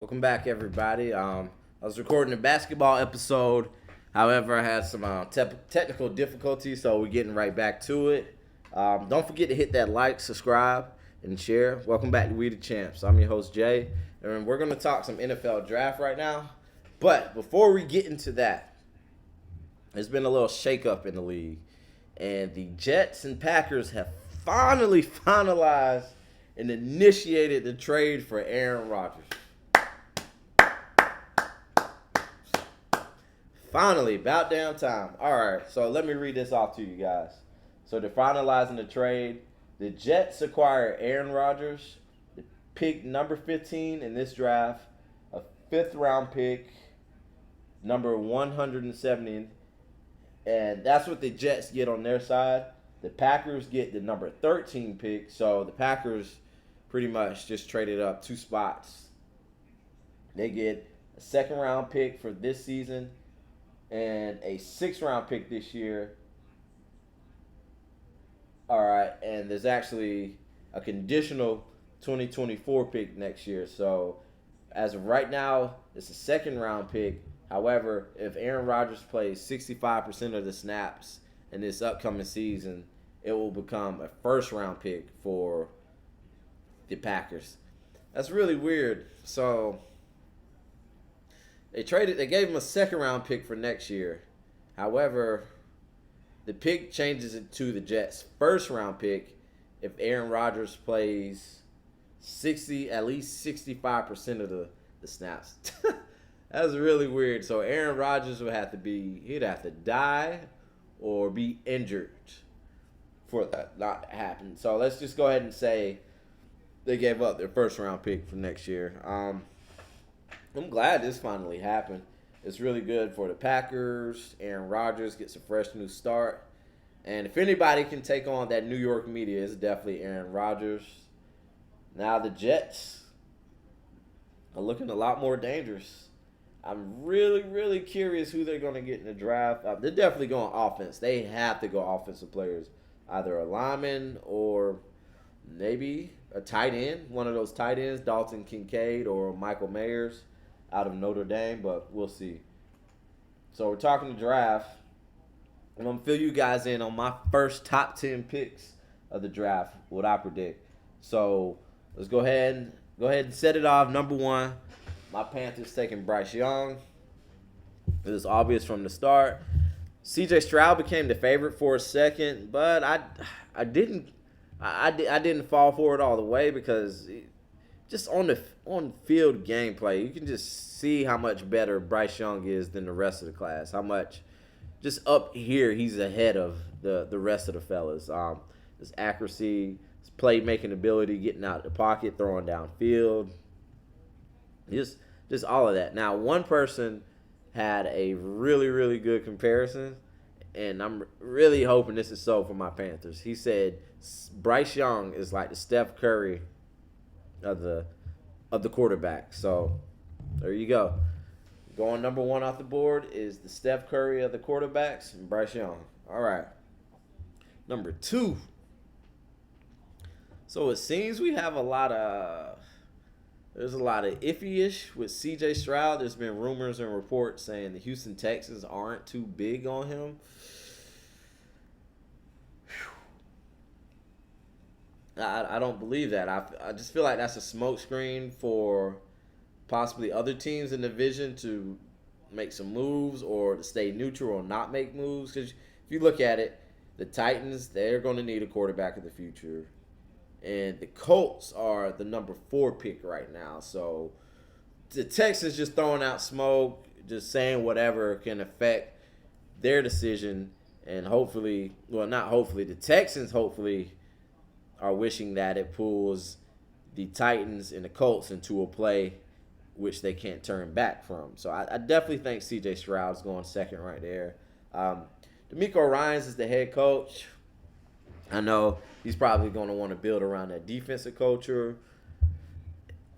Welcome back, everybody. I was recording a basketball episode. However, I had some technical difficulties, so we're getting right back to it. Don't forget to hit that like, subscribe, and share. Welcome back to We the Champs. I'm your host, Jay, and we're going to talk some NFL draft right now. But before we get into that, there's been a little shakeup in the league, and the Jets and Packers have finally finalized and initiated the trade for Aaron Rodgers. Finally, about damn time. All right, so let me read this off to you guys. So they're finalizing the trade. The Jets acquire Aaron Rodgers, the pick number 15 in this draft, a fifth round pick, number 170, and that's what the Jets get on their side. The Packers get the number 13 pick, so the Packers pretty much just traded up two spots. They get a second round pick for this season and a sixth round pick this year. All right, and there's actually a conditional 2024 pick next year. So as of right now, it's a second round pick. However, if Aaron Rodgers plays 65% of the snaps in this upcoming season, it will become a first round pick for the Packers. That's really weird. So they gave him a second round pick for next year. However, the pick changes it to the Jets' first round pick if Aaron Rodgers plays at least 65% of the snaps. That's really weird. So Aaron Rodgers he'd have to die or be injured for that not to happen. So let's just go ahead and say they gave up their first round pick for next year. I'm glad this finally happened. It's really good for the Packers. Aaron Rodgers gets a fresh new start. And if anybody can take on that New York media, it's definitely Aaron Rodgers. Now the Jets are looking a lot more dangerous. I'm really, really curious who they're going to get in the draft. They're definitely going offense. They have to go offensive players. Either a lineman or maybe a tight end. One of those tight ends, Dalton Kincaid or Michael Mayers out of Notre Dame, but we'll see. So we're talking draft. And I'm going to fill you guys in on my first top 10 picks of the draft, what I predict. So let's go ahead and set it off. Number one, my Panthers taking Bryce Young. It was obvious from the start. CJ Stroud became the favorite for a second, but I didn't fall for it all the way because just on field gameplay, you can just see how much better Bryce Young is than the rest of the class. How much just up here he's ahead of the rest of the fellas. His accuracy, his playmaking ability, getting out of the pocket, throwing downfield, just all of that. Now, one person had a really, really good comparison, and I'm really hoping this is so for my Panthers. He said Bryce Young is like the Steph Curry of the quarterback. So there you go. Going number one off the board is the Steph Curry of the quarterbacks and Bryce Young. All right. Number two. So it seems we have there's a lot of iffy-ish with CJ Stroud. There's been rumors and reports saying the Houston Texans aren't too big on him. I don't believe that. I just feel like that's a smokescreen for possibly other teams in the division to make some moves or to stay neutral or not make moves. Because if you look at it, the Titans, they're going to need a quarterback of the future. And the Colts are the number 4 pick right now. So the Texans just throwing out smoke, just saying whatever can affect their decision. And hopefully, well, not hopefully, the Texans hopefully are wishing that it pulls the Titans and the Colts into a play which they can't turn back from. So I definitely think C.J. Stroud's going second right there. D'Amico Ryans is the head coach. I know he's probably going to want to build around that defensive culture.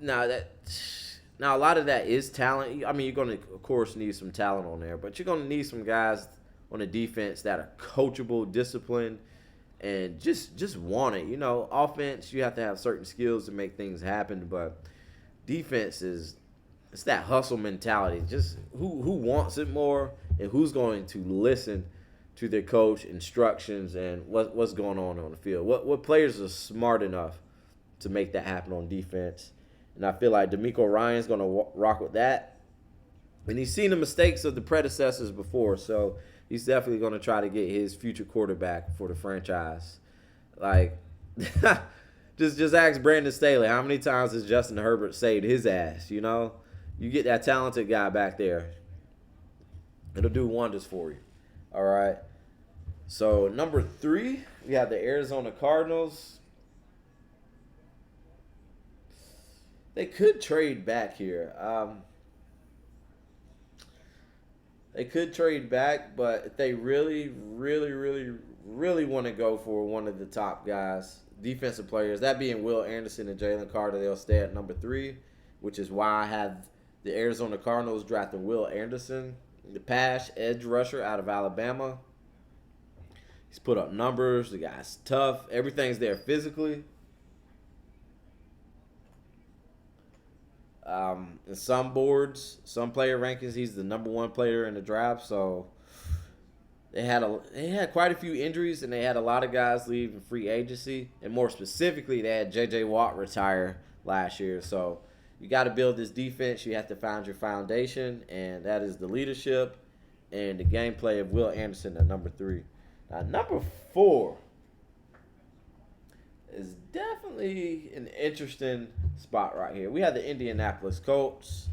Now a lot of that is talent. I mean, you're going to, of course, need some talent on there, but you're going to need some guys on the defense that are coachable, disciplined, and just want it. You know, offense, you have to have certain skills to make things happen, but defense is it's that hustle mentality. Just who wants it more and who's going to listen to their coach instructions and what's going on the field. What players are smart enough to make that happen on defense. And I feel like D'Amico Ryan's going to rock with that. And he's seen the mistakes of the predecessors before, so he's definitely going to try to get his future quarterback for the franchise. Like, just ask Brandon Staley, how many times has Justin Herbert saved his ass, you know? You get that talented guy back there, it'll do wonders for you. All right. So, number 3, we have the Arizona Cardinals. They could trade back here. They could trade back, but if they really want to go for one of the top guys, defensive players, that being Will Anderson and Jalen Carter, they'll stay at number 3, which is why I have the Arizona Cardinals drafting Will Anderson, the pass edge rusher out of Alabama. He's put up numbers. The guy's tough. Everything's there physically. In some boards, some player rankings, he's the number 1 player in the draft. So they had quite a few injuries, and they had a lot of guys leave in free agency. And more specifically, they had J.J. Watt retire last year. So you got to build this defense. You have to find your foundation, and that is the leadership and the gameplay of Will Anderson at number 3. Now, number 4 is definitely an interesting spot right here. We have the Indianapolis Colts,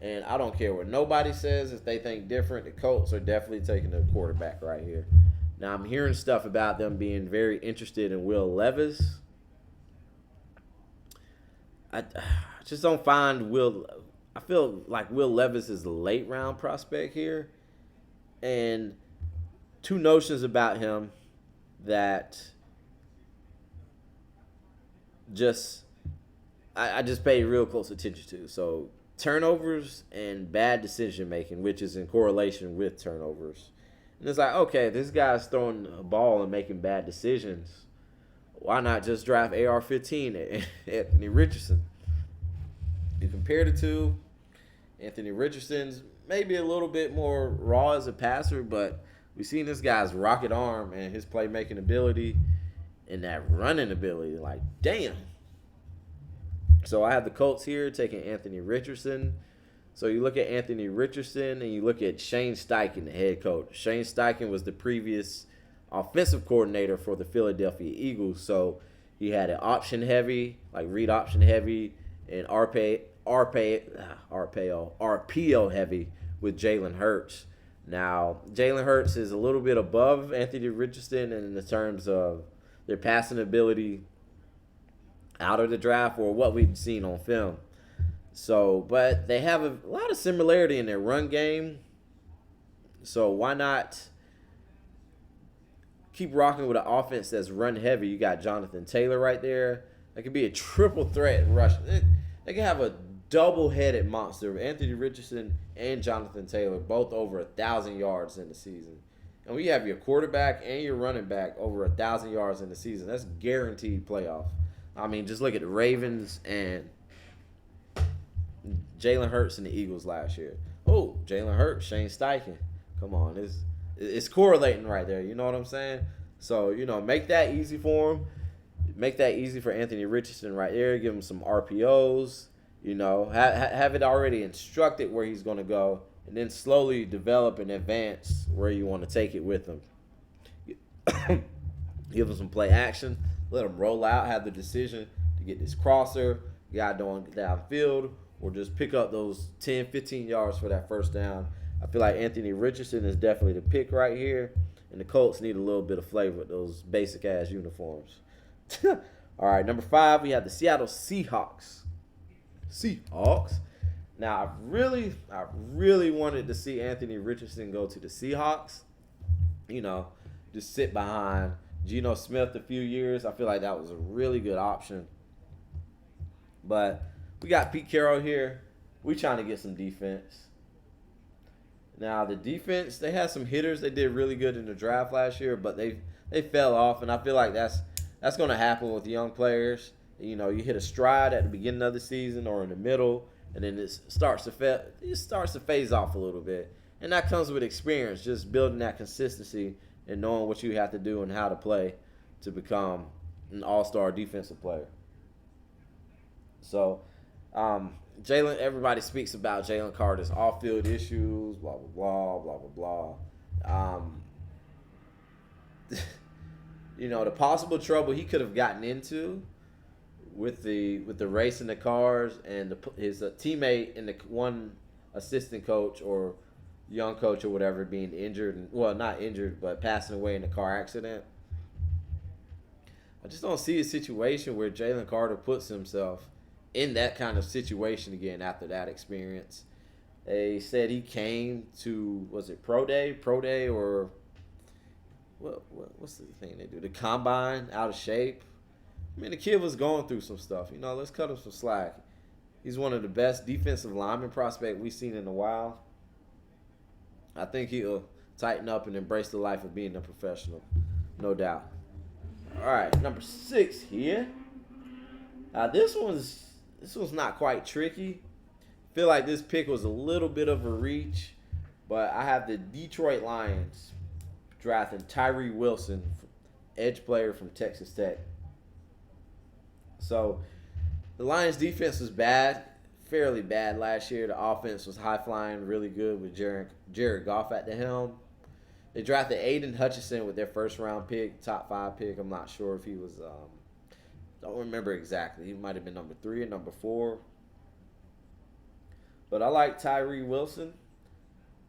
and I don't care what nobody says. If they think different, the Colts are definitely taking the quarterback right here. Now, I'm hearing stuff about them being very interested in Will Levis. I just don't find Will. I feel like Will Levis is a late round prospect here, and 2 notions about him that I just pay real close attention to. So turnovers and bad decision making, which is in correlation with turnovers. And it's like, okay, this guy's throwing a ball and making bad decisions. Why not just draft AR-15 Anthony Richardson? You compare the two. Anthony Richardson's maybe a little bit more raw as a passer, but we've seen this guy's rocket arm and his playmaking ability and that running ability. Like, damn. So I have the Colts here taking Anthony Richardson. So you look at Anthony Richardson and you look at Shane Steichen, the head coach. Shane Steichen was the previous offensive coordinator for the Philadelphia Eagles. So he had an option heavy, like read option heavy, and RPO heavy with Jalen Hurts. Now, Jalen Hurts is a little bit above Anthony Richardson in the terms of their passing ability out of the draft or what we've seen on film. So, but they have a lot of similarity in their run game. So why not keep rocking with an offense that's run heavy? You got Jonathan Taylor right there. That could be a triple threat rush. They can have a double-headed monster. Anthony Richardson and Jonathan Taylor, both over 1,000 yards in the season. And we have your quarterback and your running back over 1,000 yards in the season. That's guaranteed playoff. I mean, just look at the Ravens and Jalen Hurts and the Eagles last year. Oh, Jalen Hurts, Shane Steichen. Come on, it's correlating right there. You know what I'm saying? So, make that easy for him. Make that easy for Anthony Richardson right there. Give him some RPOs. Have it already instructed where he's going to go, and then slowly develop and advance where you want to take it with him. Give him some play action. Let him roll out. Have the decision to get this crosser, guy doing downfield, or just pick up those 10, 15 yards for that first down. I feel like Anthony Richardson is definitely the pick right here, and the Colts need a little bit of flavor with those basic-ass uniforms. All right, number 5, we have the Seattle Seahawks. Now, I really wanted to see Anthony Richardson go to the Seahawks. Just sit behind Geno Smith a few years. I feel like that was a really good option. But we got Pete Carroll here. We trying to get some defense. Now, the defense, they had some hitters. They did really good in the draft last year, but they fell off, and I feel like that's going to happen with young players. You hit a stride at the beginning of the season or in the middle, and then it starts to phase off a little bit. And that comes with experience, just building that consistency and knowing what you have to do and how to play to become an all-star defensive player. So, Jalen, everybody speaks about Jalen Carter's off-field issues, blah, blah, blah, blah, blah, blah. The possible trouble he could have gotten into with the race in the cars and his teammate and the one assistant coach or young coach or whatever being injured, not injured, but passing away in a car accident. I just don't see a situation where Jalen Carter puts himself in that kind of situation again after that experience. They said he came to, was it Pro Day or what's the thing they do? The combine, out of shape. I mean, the kid was going through some stuff. Let's cut him some slack. He's one of the best defensive lineman prospects we've seen in a while. I think he'll tighten up and embrace the life of being a professional, no doubt. All right, number 6 here. This one's not quite tricky. Feel like this pick was a little bit of a reach, but I have the Detroit Lions drafting Tyree Wilson, edge player from Texas Tech. So the Lions defense was bad, fairly bad last year. The offense was high flying, really good with Jared Goff at the helm. They drafted Aiden Hutchinson with their first round pick, top 5 pick. I'm not sure if he was, don't remember exactly. He might have been number 3 or number 4. But I like Tyree Wilson,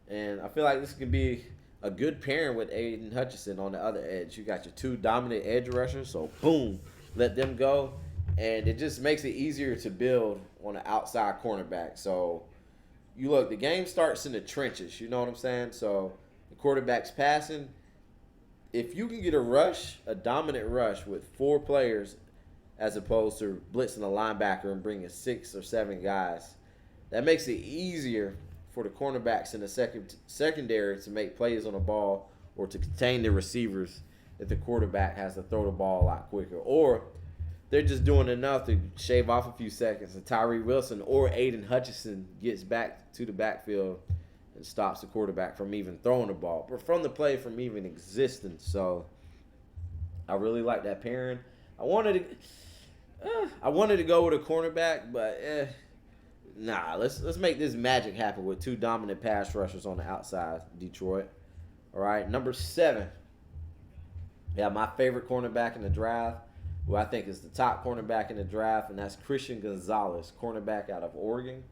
and I feel like this could be a good pairing with Aiden Hutchinson on the other edge. You got your 2 dominant edge rushers, so boom, let them go. And it just makes it easier to build on an outside cornerback. So you look, the game starts in the trenches, you know what I'm saying? So the quarterback's passing. If you can get a dominant rush with 4 players as opposed to blitzing a linebacker and bringing 6 or 7 guys, that makes it easier for the cornerbacks in the secondary to make plays on the ball or to contain the receivers if the quarterback has to throw the ball a lot quicker. Or they're just doing enough to shave off a few seconds, and Tyree Wilson or Aiden Hutchinson gets back to the backfield and stops the quarterback from even throwing the ball, but from the play from even existing. So I really like that pairing. I wanted to go with a cornerback, but nah. Let's make this magic happen with 2 dominant pass rushers on the outside. Detroit. All right, number 7. Yeah, my favorite cornerback in the draft, who I think is the top cornerback in the draft, and that's Christian Gonzalez, cornerback out of Oregon.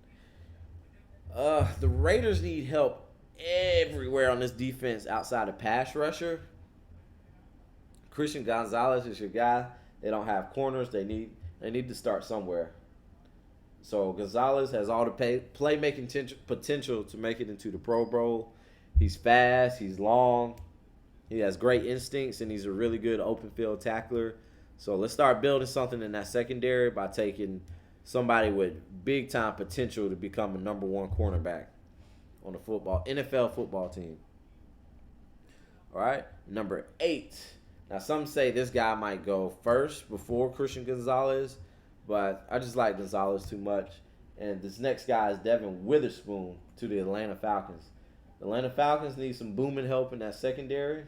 The Raiders need help everywhere on this defense outside of pass rusher. Christian Gonzalez is your guy. They don't have corners. They need to start somewhere. So Gonzalez has all the playmaking potential to make it into the Pro Bowl. He's fast. He's long. He has great instincts, and he's a really good open field tackler. So let's start building something in that secondary by taking somebody with big-time potential to become a number 1 cornerback on the NFL football team. All right, number 8. Now, some say this guy might go first before Christian Gonzalez, but I just like Gonzalez too much. And this next guy is Devin Witherspoon to the Atlanta Falcons. The Atlanta Falcons need some booming help in that secondary.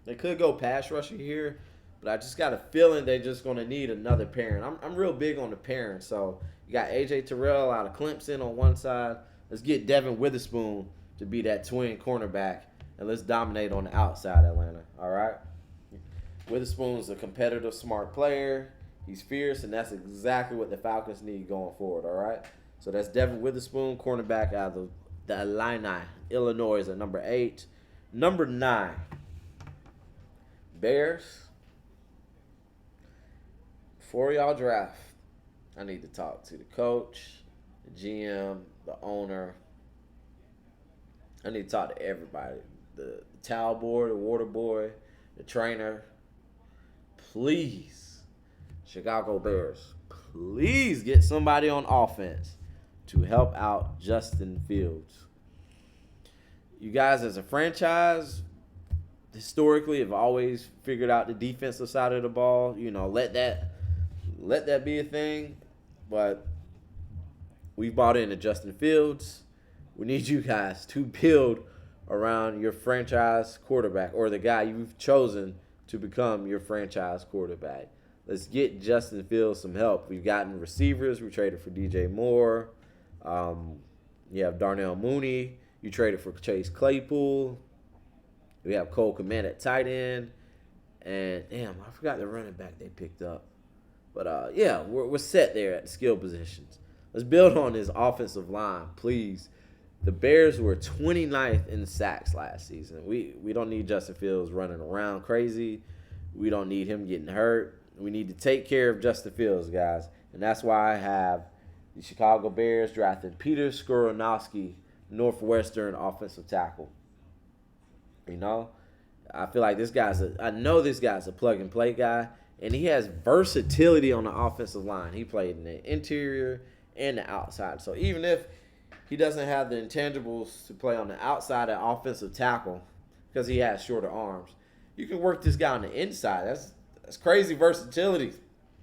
They could go pass rusher here, but I just got a feeling they're just going to need another pairing. I'm real big on the pairing. So you got A.J. Terrell out of Clemson on one side. Let's get Devin Witherspoon to be that twin cornerback, and let's dominate on the outside, Atlanta. All right? Witherspoon's a competitive, smart player. He's fierce, and that's exactly what the Falcons need going forward, all right? So that's Devin Witherspoon, cornerback out of the Illini, Illinois at number 8. Number 9, Bears. Before y'all draft, I need to talk to the coach, the GM, the owner. I need to talk to everybody. The towel boy, the water boy, the trainer. Please, Chicago Bears, please get somebody on offense to help out Justin Fields. You guys, as a franchise, historically have always figured out the defensive side of the ball. Let that be a thing. But We bought into Justin Fields. We need you guys to build around your franchise quarterback or the guy you've chosen to become your franchise quarterback. Let's get Justin Fields some help. We've gotten receivers. We traded for DJ Moore. You have Darnell Mooney. You traded for Chase Claypool. We have Cole Kmet at tight end. And, damn, I forgot the running back they picked up. But, yeah, we're set there at the skill positions. Let's build on this offensive line, please. The Bears were 29th in sacks last season. We don't need Justin Fields running around crazy. We don't need him getting hurt. We need to take care of Justin Fields, guys. And that's why I have the Chicago Bears drafting Peter Skoronowski, Northwestern offensive tackle. You know, I feel like this guy's I know this guy's a plug-and-play guy, and he has versatility on the offensive line. He played in the interior and the outside. So even if he doesn't have the intangibles to play on the outside at offensive tackle because he has shorter arms, you can work this guy on the inside. That's crazy versatility.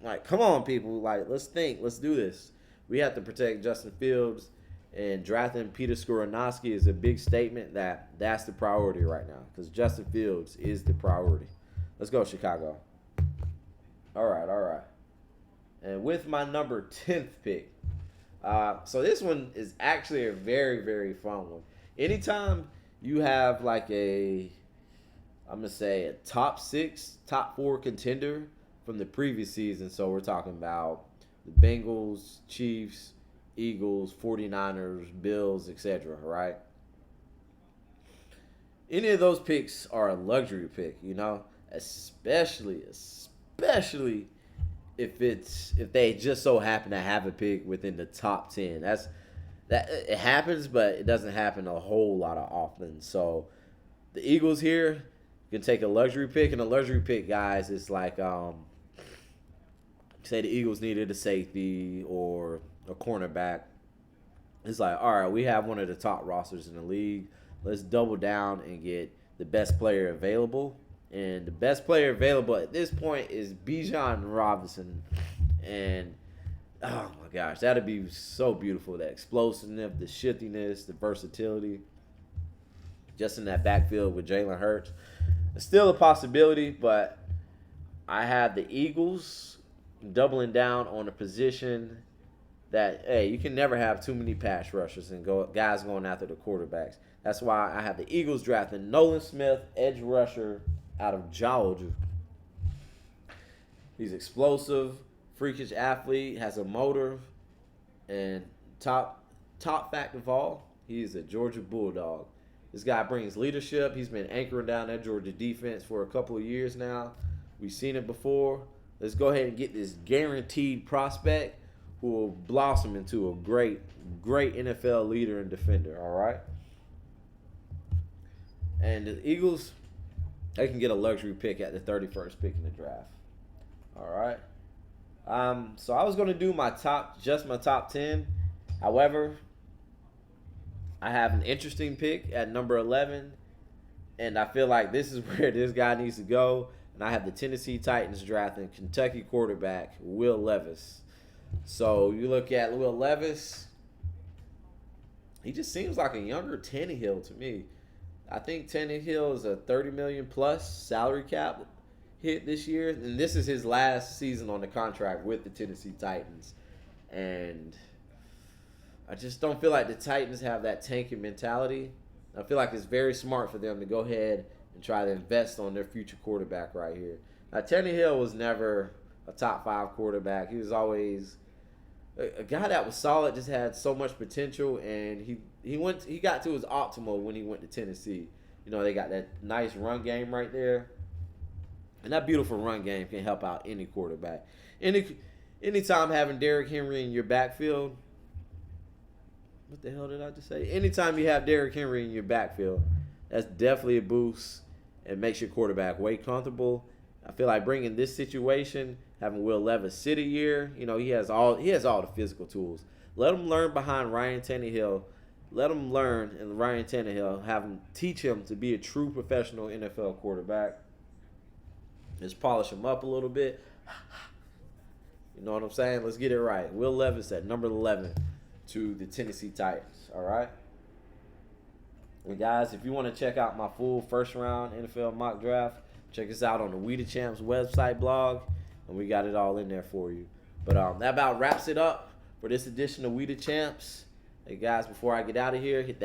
Like, come on, people. Like, let's think. Let's do this. We have to protect Justin Fields, and drafting Peter Skoronowski is a big statement that's the priority right now because Justin Fields is the priority. Let's go, Chicago. All right. And with my number 10th pick, so this one is actually a very, very fun one. Anytime you have like I'm going to say a top 6, top 4 contender from the previous season. So we're talking about the Bengals, Chiefs, Eagles, 49ers, Bills, etc., right? Any of those picks are a luxury pick, you know, especially if they just so happen to have a pick within the top 10. That it happens, but it doesn't happen a whole lot of often. So the Eagles here can take a luxury pick, and a luxury pick, guys, is like say the Eagles needed a safety or a cornerback. It's like, all right, we have one of the top rosters in the league. Let's double down and get the best player available. And the best player available at this point is Bijan Robinson. And, oh, my gosh, that would be so beautiful. The explosiveness, the shiftiness, the versatility. Just in that backfield with Jalen Hurts. It's still a possibility, but I have the Eagles doubling down on a position that, hey, you can never have too many pass rushers and guys going after the quarterbacks. That's why I have the Eagles drafting Nolan Smith, edge rusher out of Georgia. He's explosive, freakish athlete, has a motor, and top fact of all, he's a Georgia Bulldog. This guy brings leadership. He's been anchoring down that Georgia defense for a couple of years now. We've seen it before. Let's go ahead and get this guaranteed prospect who will blossom into a great NFL leader and defender, all right? And the Eagles, they can get a luxury pick at the 31st pick in the draft. All right. So I was going to do my top 10. However, I have an interesting pick at number 11, and I feel like this is where this guy needs to go. And I have the Tennessee Titans drafting Kentucky quarterback Will Levis. So you look at Will Levis, he just seems like a younger Tannehill to me. I think Tannehill is a $30 million plus salary cap hit this year, and this is his last season on the contract with the Tennessee Titans. And I just don't feel like the Titans have that tanking mentality. I feel like it's very smart for them to go ahead and try to invest on their future quarterback right here. Now, Tannehill was never a top 5 quarterback. He was always a guy that was solid, just had so much potential, and he got to his optimal when he went to Tennessee. You know, they got that nice run game right there. And that beautiful run game can help out any quarterback. Anytime having Derrick Henry in your backfield, what the hell did I just say? Anytime you have Derrick Henry in your backfield, that's definitely a boost and makes your quarterback way comfortable. I feel like bringing this situation, having Will Levis sit a year, you know, he has all the physical tools. Let him learn behind Ryan Tannehill. Let him learn, and Ryan Tannehill, have him teach him to be a true professional NFL quarterback. Just polish him up a little bit. You know what I'm saying? Let's get it right. Will Levis at number 11. to the Tennessee Titans. All right. And guys, if you want to check out my full first round NFL mock draft, check us out on the We the Champs website blog, and we got it all in there for you. But that about wraps it up for this edition of We the Champs. Hey guys, before I get out of here, hit that